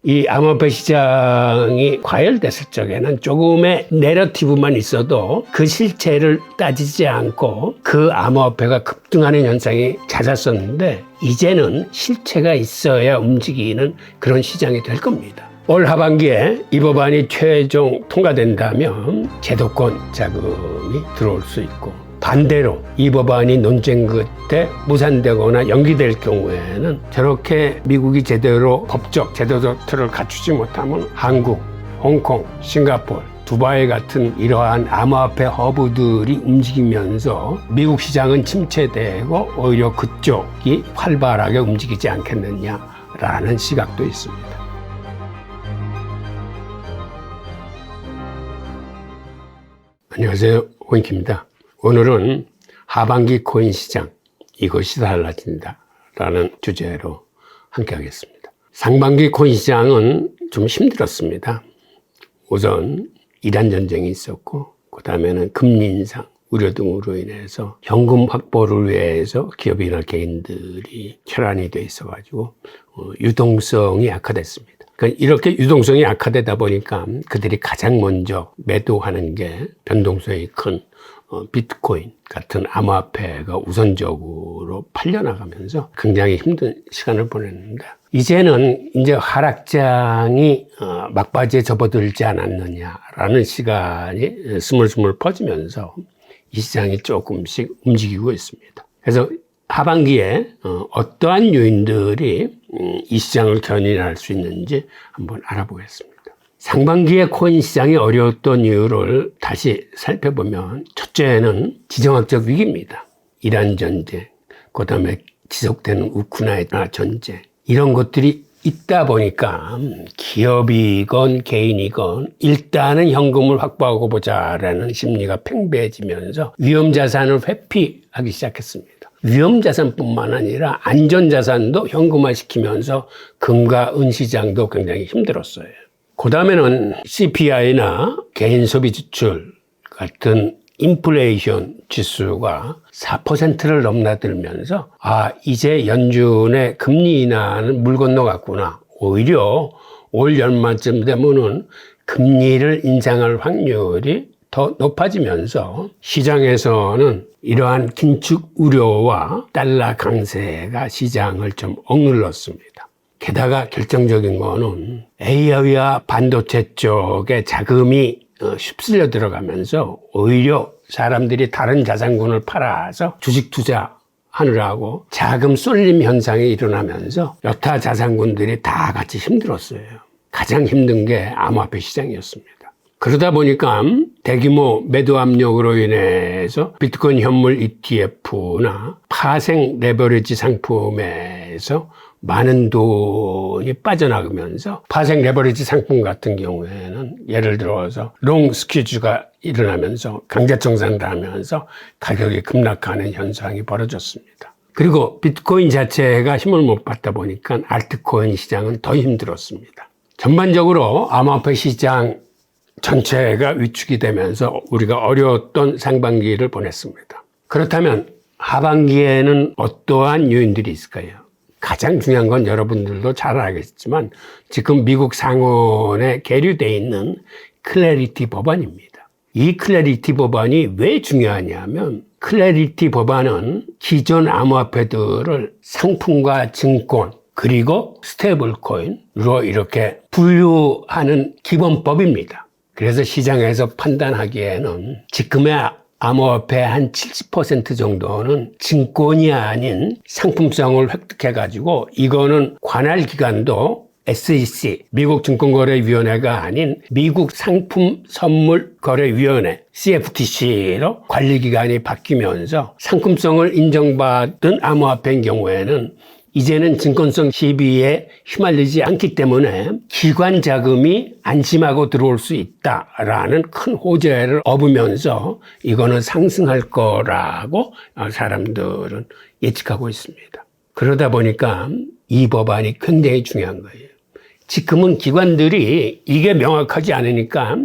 이 암호화폐 시장이 과열됐을 적에는 조금의 내러티브만 있어도 그 실체를 따지지 않고 그 암호화폐가 급등하는 현상이 잦았었는데 이제는 실체가 있어야 움직이는 그런 시장이 될 겁니다. 올 하반기에 이 법안이 최종 통과된다면 제도권 자금이 들어올 수 있고 반대로 이 법안이 논쟁 끝에 무산되거나 연기될 경우에는 저렇게 미국이 제대로 법적 제도적 틀을 갖추지 못하면 한국, 홍콩, 싱가포르, 두바이 같은 이러한 암호화폐 허브들이 움직이면서 미국 시장은 침체되고 오히려 그쪽이 활발하게 움직이지 않겠느냐라는 시각도 있습니다. 안녕하세요, 원키입니다. 오늘은 하반기 코인 시장, 이것이 달라진다 라는 주제로 함께 하겠습니다. 상반기 코인 시장은 좀 힘들었습니다. 우선 이란 전쟁이 있었고 그 다음에는 금리 인상, 우려 등으로 인해서 현금 확보를 위해서 기업이나 개인들이 혈안이 돼 있어가지고 유동성이 약화됐습니다. 그러니까 이렇게 유동성이 약화되다 보니까 그들이 가장 먼저 매도하는 게 변동성이 큰 비트코인 같은 암호화폐가 우선적으로 팔려나가면서 굉장히 힘든 시간을 보냈는데 이제는 이제 하락장이 막바지에 접어들지 않았느냐라는 시간이 스물스물 퍼지면서 이 시장이 조금씩 움직이고 있습니다. 그래서 하반기에 어떠한 요인들이 이 시장을 견인할 수 있는지 한번 알아보겠습니다. 상반기에 코인 시장이 어려웠던 이유를 다시 살펴보면 첫째는 지정학적 위기입니다. 이란 전쟁, 그 다음에 지속되는 우크라이나 전쟁 이런 것들이 있다 보니까 기업이건 개인이건 일단은 현금을 확보하고 보자라는 심리가 팽배해지면서 위험자산을 회피하기 시작했습니다. 위험자산뿐만 아니라 안전자산도 현금화시키면서 금과 은 시장도 굉장히 힘들었어요. 그 다음에는 CPI나 개인 소비 지출 같은 인플레이션 지수가 4%를 넘나들면서 이제 연준의 금리 인하는 물 건너갔구나. 오히려 올 연말쯤 되면은 금리를 인상할 확률이 더 높아지면서 시장에서는 이러한 긴축 우려와 달러 강세가 시장을 좀 억눌렀습니다. 게다가 결정적인 거는 AI와 반도체 쪽에 자금이 휩쓸려 들어가면서 오히려 사람들이 다른 자산군을 팔아서 주식 투자하느라고 자금 쏠림 현상이 일어나면서 여타 자산군들이 다 같이 힘들었어요. 가장 힘든 게 암호화폐 시장이었습니다. 그러다 보니까 대규모 매도 압력으로 인해서 비트코인 현물 ETF나 파생 레버리지 상품에서 많은 돈이 빠져나가면서 파생 레버리지 상품 같은 경우에는 예를 들어서 롱 스퀴즈가 일어나면서 강제청산을 하면서 가격이 급락하는 현상이 벌어졌습니다. 그리고 비트코인 자체가 힘을 못 받다 보니까 알트코인 시장은 더 힘들었습니다. 전반적으로 암호화폐 시장 전체가 위축이 되면서 우리가 어려웠던 상반기를 보냈습니다. 그렇다면 하반기에는 어떠한 요인들이 있을까요? 가장 중요한 건 여러분들도 잘 알겠지만 지금 미국 상원에 계류되어 있는 클래리티 법안입니다. 이 클래리티 법안이 왜 중요하냐면 클래리티 법안은 기존 암호화폐들을 상품과 증권 그리고 스테이블 코인으로 이렇게 분류하는 기본법입니다. 그래서 시장에서 판단하기에는 지금의 암호화폐 한 70% 정도는 증권이 아닌 상품성을 획득해가지고 이거는 관할 기관도 SEC, 미국 증권거래위원회가 아닌 미국 상품선물거래위원회, CFTC로 관리기관이 바뀌면서 상품성을 인정받은 암호화폐인 경우에는 이제는 증권성 시비에 휘말리지 않기 때문에 기관 자금이 안심하고 들어올 수 있다라는 큰 호재를 얻으면서 이거는 상승할 거라고 사람들은 예측하고 있습니다. 그러다 보니까 이 법안이 굉장히 중요한 거예요. 지금은 기관들이 이게 명확하지 않으니까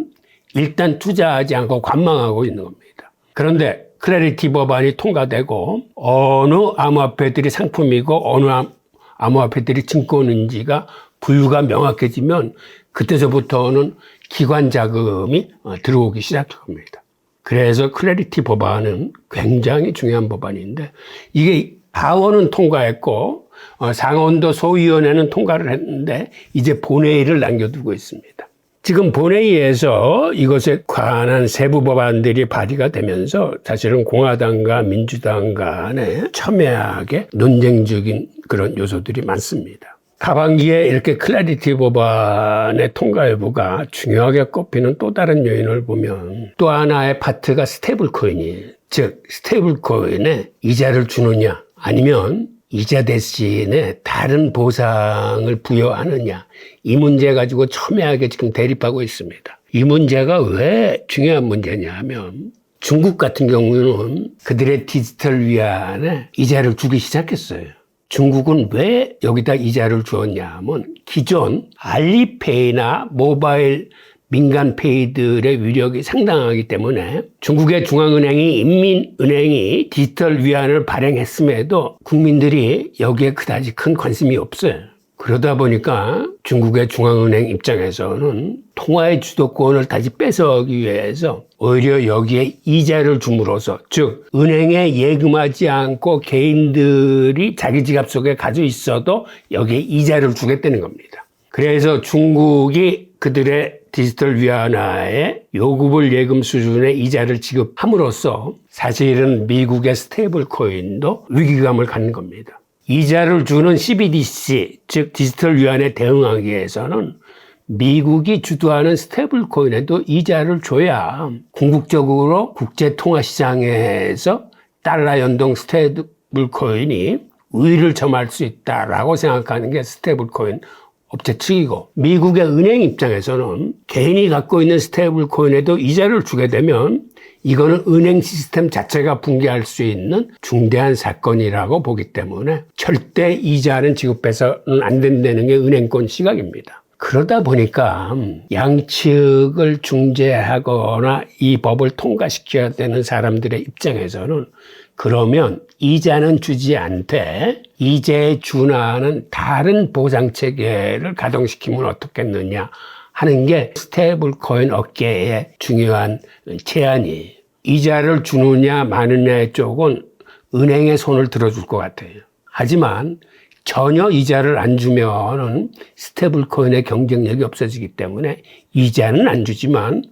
일단 투자하지 않고 관망하고 있는 겁니다. 그런데 클래리티 법안이 통과되고 어느 암호화폐들이 상품이고 어느 암호화폐들이 증권인지가 부유가 명확해지면 그때서부터는 기관 자금이 들어오기 시작할 겁니다. 그래서 클래리티 법안은 굉장히 중요한 법안인데 이게 하원은 통과했고 상원도 소위원회는 통과를 했는데 이제 본회의를 남겨두고 있습니다. 지금 본회의에서 이것에 관한 세부 법안들이 발의가 되면서 사실은 공화당과 민주당 간에 첨예하게 논쟁적인 그런 요소들이 많습니다. 하반기에 이렇게 클래리티 법안의 통과 여부가 중요하게 꼽히는 또 다른 요인을 보면 또 하나의 파트가 스테이블 코인이에요. 즉 스테이블 코인에 이자를 주느냐 아니면 이자 대신에 다른 보상을 부여하느냐 이 문제 가지고 첨예하게 지금 대립하고 있습니다. 이 문제가 왜 중요한 문제냐 하면 중국 같은 경우는 그들의 디지털 위안에 이자를 주기 시작했어요. 중국은 왜 여기다 이자를 주었냐 하면 기존 알리페이나 모바일 민간페이들의 위력이 상당하기 때문에 중국의 중앙은행이 인민은행이 디지털 위안을 발행했음에도 국민들이 여기에 그다지 큰 관심이 없어요. 그러다 보니까 중국의 중앙은행 입장에서는 통화의 주도권을 다시 뺏어오기 위해서 오히려 여기에 이자를 줌으로써 즉 은행에 예금하지 않고 개인들이 자기 지갑 속에 가지고 있어도 여기에 이자를 주겠다는 겁니다. 그래서 중국이 그들의 디지털 위안화에 요구불 예금 수준의 이자를 지급함으로써 사실은 미국의 스테이블 코인도 위기감을 갖는 겁니다. 이자를 주는 CBDC, 즉 디지털 위안에 대응하기 위해서는 미국이 주도하는 스테이블 코인에도 이자를 줘야 궁극적으로 국제통화시장에서 달러 연동 스테이블 코인이 우위를 점할 수 있다라고 생각하는 게 스테이블 코인 업체 측이고 미국의 은행 입장에서는 개인이 갖고 있는 스테이블 코인에도 이자를 주게 되면 이거는 은행 시스템 자체가 붕괴할 수 있는 중대한 사건이라고 보기 때문에 절대 이자는 지급해서는 안 된다는 게 은행권 시각입니다. 그러다 보니까 양측을 중재하거나 이 법을 통과시켜야 되는 사람들의 입장에서는 그러면 이자는 주지 않되 이자에 준하는 다른 보상체계를 가동시키면 어떻겠느냐 하는 게 스테이블 코인 업계의 중요한 제안이에요. 이자를 주느냐 마느냐의 쪽은 은행의 손을 들어줄 것 같아요. 하지만 전혀 이자를 안 주면은 스테이블 코인의 경쟁력이 없어지기 때문에 이자는 안 주지만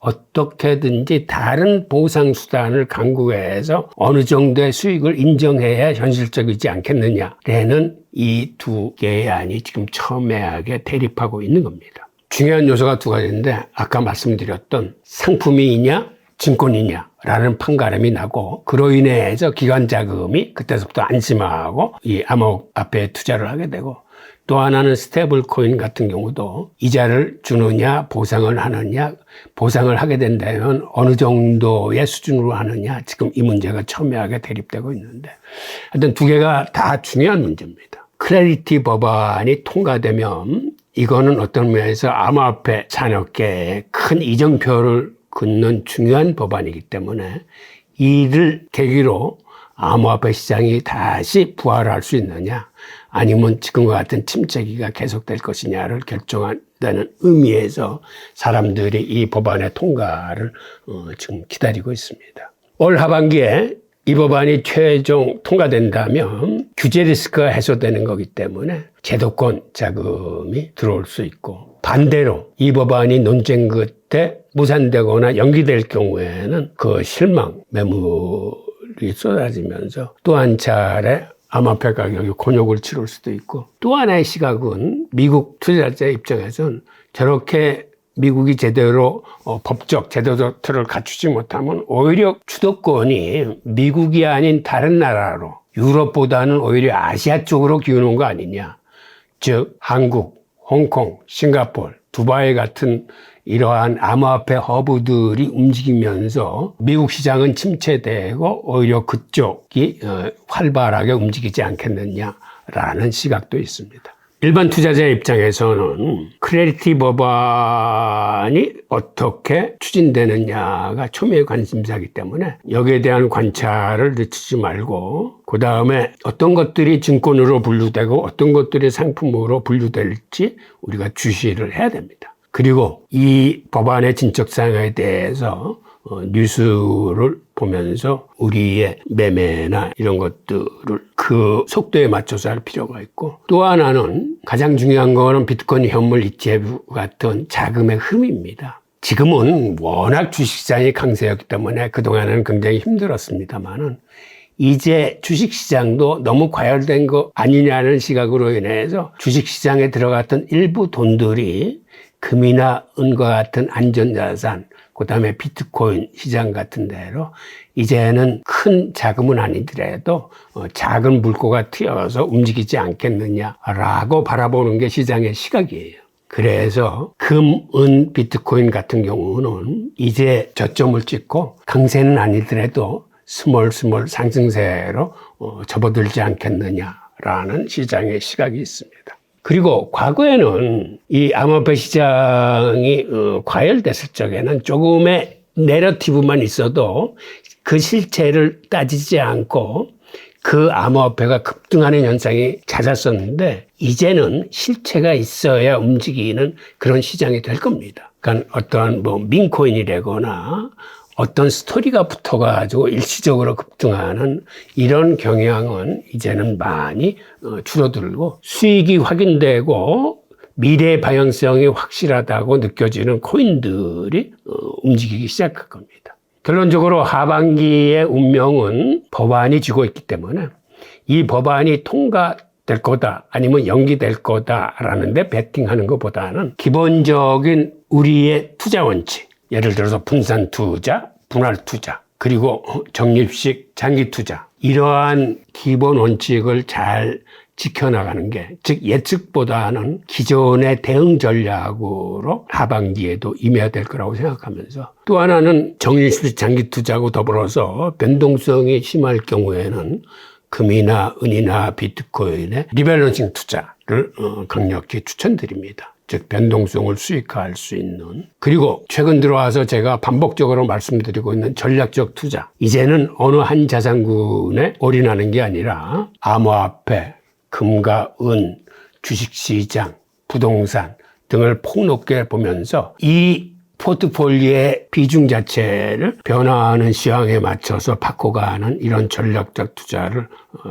어떻게든지 다른 보상 수단을 강구해서 어느 정도의 수익을 인정해야 현실적이지 않겠느냐라는 이 두 개의 안이 지금 첨예하게 대립하고 있는 겁니다. 중요한 요소가 두 가지인데 아까 말씀드렸던 상품이냐 증권이냐라는 판가름이 나고 그로 인해서 기관 자금이 그때부터 안심하고 이 암호화폐에 투자를 하게 되고 또 하나는 스테이블 코인 같은 경우도 이자를 주느냐 보상을 하느냐 보상을 하게 된다면 어느 정도의 수준으로 하느냐 지금 이 문제가 첨예하게 대립되고 있는데 하여튼 두 개가 다 중요한 문제입니다. 클래리티 법안이 통과되면 이거는 어떤 면에서 암호화폐 산업계에 큰 이정표를 긋는 중요한 법안이기 때문에 이를 계기로 암호화폐 시장이 다시 부활할 수 있느냐 아니면 지금과 같은 침체기가 계속될 것이냐를 결정한다는 의미에서 사람들이 이 법안의 통과를 지금 기다리고 있습니다. 올 하반기에 이 법안이 최종 통과된다면 규제 리스크가 해소되는 거기 때문에 제도권 자금이 들어올 수 있고 반대로 이 법안이 논쟁 끝에 무산되거나 연기될 경우에는 그 실망 매물이 쏟아지면서 또 한 차례 암호화폐 가격이 곤욕을 치를 수도 있고 또 하나의 시각은 미국 투자자 입장에서는 저렇게 미국이 제대로 법적 제도를 갖추지 못하면 오히려 주도권이 미국이 아닌 다른 나라로 유럽보다는 오히려 아시아 쪽으로 기우는 거 아니냐. 즉 한국, 홍콩, 싱가포르, 두바이 같은 이러한 암호화폐 허브들이 움직이면서 미국 시장은 침체되고 오히려 그쪽이 활발하게 움직이지 않겠느냐라는 시각도 있습니다. 일반 투자자 입장에서는 크레디티 법안이 어떻게 추진되느냐가 초미의 관심사이기 때문에 여기에 대한 관찰을 늦추지 말고 그 다음에 어떤 것들이 증권으로 분류되고 어떤 것들이 상품으로 분류될지 우리가 주시를 해야 됩니다. 그리고 이 법안의 진척사항에 대해서 뉴스를 보면서 우리의 매매나 이런 것들을 그 속도에 맞춰서 할 필요가 있고, 또 하나는 가장 중요한 거는 비트코인 현물 ETF 같은 자금의 흐름입니다. 지금은 워낙 주식시장이 강세였기 때문에 그동안은 굉장히 힘들었습니다만은 이제 주식시장도 너무 과열된 거 아니냐는 시각으로 인해서 주식시장에 들어갔던 일부 돈들이 금이나 은과 같은 안전자산, 그 다음에 비트코인 시장 같은 데로 이제는 큰 자금은 아니더라도 작은 물꼬가 튀어서 움직이지 않겠느냐라고 바라보는 게 시장의 시각이에요. 그래서 금, 은, 비트코인 같은 경우는 이제 저점을 찍고 강세는 아니더라도 스몰 상승세로 접어들지 않겠느냐라는 시장의 시각이 있습니다. 그리고 과거에는 이 암호화폐 시장이 과열됐을 적에는 조금의 내러티브만 있어도 그 실체를 따지지 않고 그 암호화폐가 급등하는 현상이 잦았었는데 이제는 실체가 있어야 움직이는 그런 시장이 될 겁니다. 그러니까 어떠한 민코인이라거나 어떤 스토리가 붙어가지고 일시적으로 급등하는 이런 경향은 이제는 많이 줄어들고 수익이 확인되고 미래 방향성이 확실하다고 느껴지는 코인들이 움직이기 시작할 겁니다. 결론적으로 하반기의 운명은 법안이 쥐고 있기 때문에 이 법안이 통과될 거다 아니면 연기될 거다라는 데 베팅하는 것보다는 기본적인 우리의 투자 원칙, 예를 들어서 분산 투자, 분할 투자, 그리고 적립식 장기 투자, 이러한 기본 원칙을 잘 지켜나가는 게, 즉 예측보다는 기존의 대응 전략으로 하반기에도 임해야 될 거라고 생각하면서, 또 하나는 적립식 장기 투자하고 더불어서 변동성이 심할 경우에는 금이나 은이나 비트코인의 리밸런싱 투자를 강력히 추천드립니다. 즉 변동성을 수익화할 수 있는, 그리고 최근 들어와서 제가 반복적으로 말씀드리고 있는 전략적 투자, 이제는 어느 한 자산군에 올인하는 게 아니라 암호화폐, 금과 은, 주식시장, 부동산 등을 폭넓게 보면서 이 포트폴리오의 비중 자체를 변화하는 시황에 맞춰서 바꿔가는 이런 전략적 투자를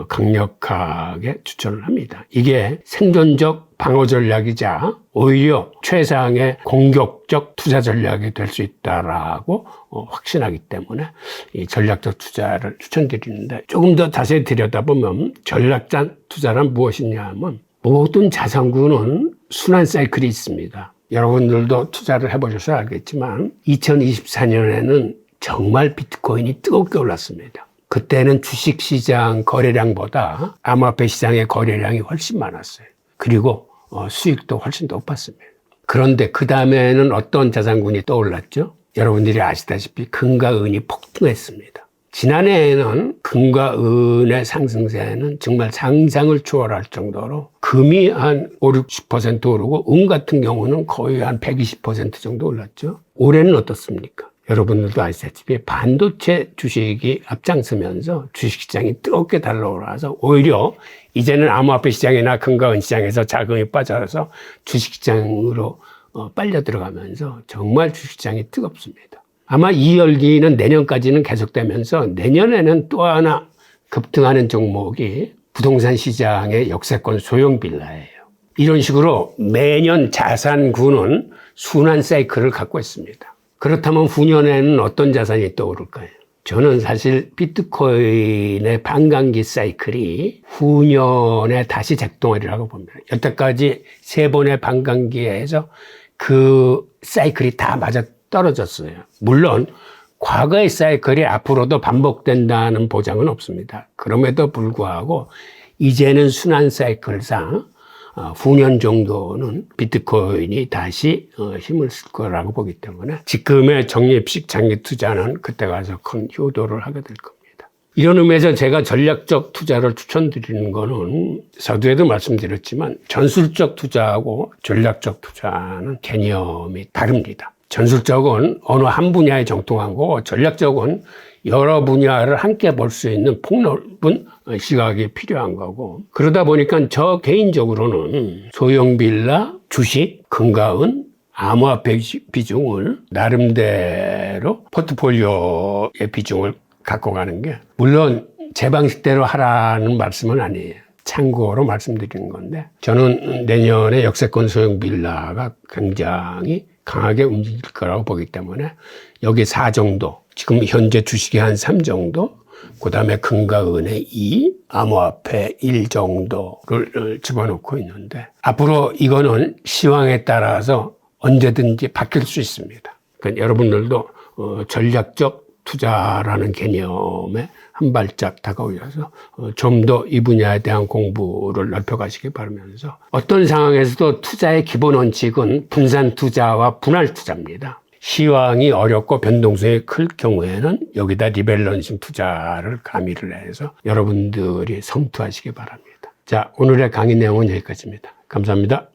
강력하게 추천을 합니다. 이게 생존적 방어 전략이자 오히려 최상의 공격적 투자 전략이 될 수 있다라고 확신하기 때문에 이 전략적 투자를 추천드리는데, 조금 더 자세히 들여다보면 전략적 투자란 무엇이냐 하면 모든 자산군은 순환 사이클이 있습니다. 여러분들도 투자를 해보셔서 알겠지만 2024년에는 정말 비트코인이 뜨겁게 올랐습니다. 그때는 주식시장 거래량보다 암호화폐 시장의 거래량이 훨씬 많았어요. 그리고 수익도 훨씬 높았습니다. 그런데 그 다음에는 어떤 자산군이 떠올랐죠? 여러분들이 아시다시피 금과 은이 폭등했습니다. 지난해에는 금과 은의 상승세는 정말 상상을 초월할 정도로 금이 한 50-60% 오르고 은 같은 경우는 거의 한 120% 정도 올랐죠. 올해는 어떻습니까? 여러분들도 아시다시피 반도체 주식이 앞장서면서 주식시장이 뜨겁게 달러올라서 오히려 이제는 암호화폐 시장이나 금과 은 시장에서 자금이 빠져서 주식시장으로 빨려 들어가면서 정말 주식시장이 뜨겁습니다. 아마 이 열기는 내년까지는 계속되면서 내년에는 또 하나 급등하는 종목이 부동산 시장의 역세권 소형 빌라예요. 이런 식으로 매년 자산군은 순환 사이클을 갖고 있습니다. 그렇다면 후년에는 어떤 자산이 떠오를까요? 저는 사실 비트코인의 반감기 사이클이 후년에 다시 작동하리라고 봅니다. 여태까지 3번의 반감기에서 그 사이클이 다 맞아 떨어졌어요. 물론 과거의 사이클이 앞으로도 반복된다는 보장은 없습니다. 그럼에도 불구하고 이제는 순환 사이클상 후년 정도는 비트코인이 다시 힘을 쓸 거라고 보기 때문에 지금의 적립식 장기 투자는 그때 가서 큰 효도를 하게 될 겁니다. 이런 의미에서 제가 전략적 투자를 추천드리는 거는 서두에도 말씀드렸지만 전술적 투자하고 전략적 투자는 개념이 다릅니다. 전술적은 어느 한 분야에 정통한 거고 전략적은 여러 분야를 함께 볼 수 있는 폭넓은 시각이 필요한 거고 그러다 보니까 저 개인적으로는 소형 빌라, 주식, 금가은, 암호화폐 비중을 나름대로 포트폴리오의 비중을 갖고 가는 게 물론 제 방식대로 하라는 말씀은 아니에요. 참고로 말씀드리는 건데 저는 내년에 역세권 소형 빌라가 굉장히 강하게 움직일 거라고 보기 때문에 여기 4 정도, 지금 현재 주식이 한 3 정도, 그 다음에 금과 은의 2, 암호화폐 1 정도를 집어넣고 있는데 앞으로 이거는 시황에 따라서 언제든지 바뀔 수 있습니다. 그러니까 여러분들도 전략적 투자라는 개념에 한 발짝 다가오셔서 좀 더 이 분야에 대한 공부를 넓혀가시기 바라면서 어떤 상황에서도 투자의 기본 원칙은 분산 투자와 분할 투자입니다. 시황이 어렵고 변동성이 클 경우에는 여기다 리밸런싱 투자를 가미를 해서 여러분들이 성투하시기 바랍니다. 자, 오늘의 강의 내용은 여기까지입니다. 감사합니다.